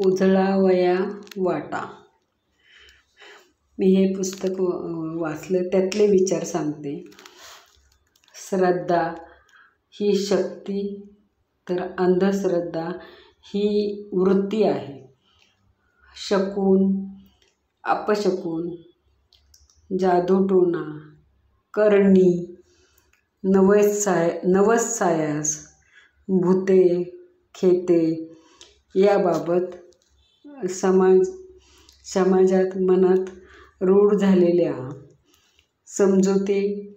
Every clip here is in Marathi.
उजळावया वाटा. मी हे पुस्तक वाचलं, त्यातले विचार सांगते. श्रद्धा ही शक्ती, तर अंधश्रद्धा ही वृत्ती आहे. शकून, अपशकून, जादूटोणा, करणी, नवस सायास, भूते, खेते याबाबत समाजात मनात रूढ झालेल्या समजुती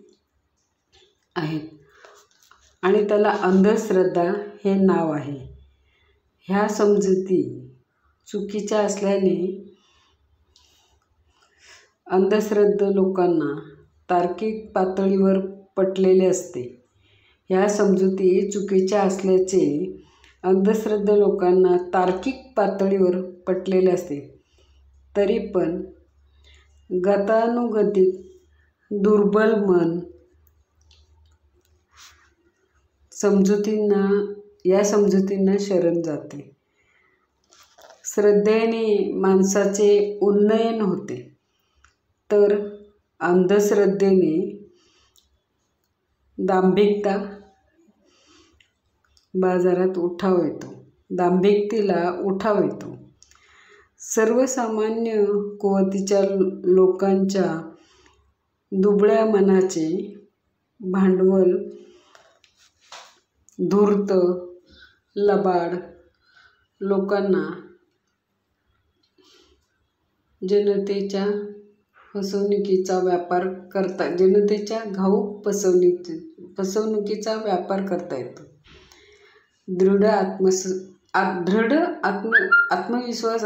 आहेत आणि त्याला अंधश्रद्धा हे नाव आहे. ह्या समजुती चुकीच्या असल्याने अंधश्रद्ध लोकांना तार्किक पातळीवर पटलेले असते. ह्या समजुती चुकीच्या असल्याचे अंधश्रद्ध लोकांना तार्किक पातळीवर पटलेले असते. तरी पण गतानुगतिक दुर्बल मन या समजुतींना शरण जाते. श्रद्धेने माणसाचे उन्नयन होते, तर अंधश्रद्धेने दांभिकता बाजारात दांभिकतेला उठाव येतो. सर्वसामान्य कुवतीच्या लोकांच्या दुबळ्या मनाचे भांडवल धूर्त, लबाड लोकांना जनतेच्या घाऊक फसवणुकीचा व्यापार करता येतो. दृढ आत्मविश्वास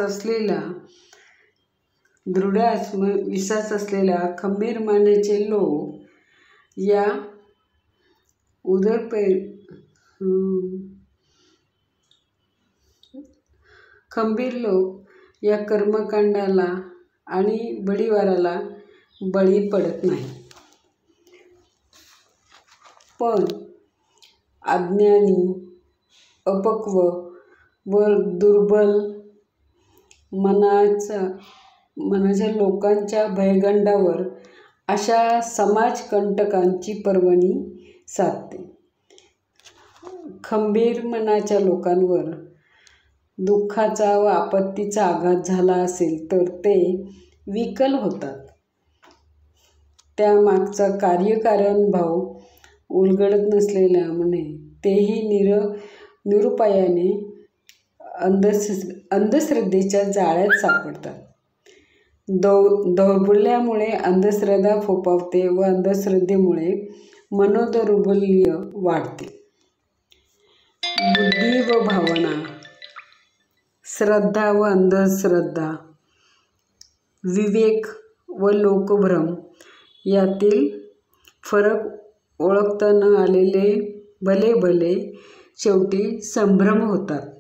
असलेल्या खंबीर मानेचे लोक या कर्मकांडाला आणि बळीवाराला बळी पडत नाही. पण अज्ञानी, अपक्व व दुर्बल मनाच्या लोकांच्या भयगंडावर अशा समाजकंटकांची पर्वणी साधते. खंबीर मनाच्या लोकांवर दुःखाचा व आपत्तीचा आघात झाला असेल तर ते विकल होतात. त्यामागचा कार्यकारणभाव उलगडत नसल्यामुळे तेही निरुपायाने अंधश्रद्धेच्या जाळ्यात सापडतात. दौर्बल्यामुळे अंधश्रद्धा फोफावते व अंधश्रद्धेमुळे मनोदौर्बल्य वाढते. बुद्धी व भावना, श्रद्धा व अंधश्रद्धा, विवेक व लोकभ्रम यातील फरक ओळखता न आलेले भले शेवटी संभ्रम होतात.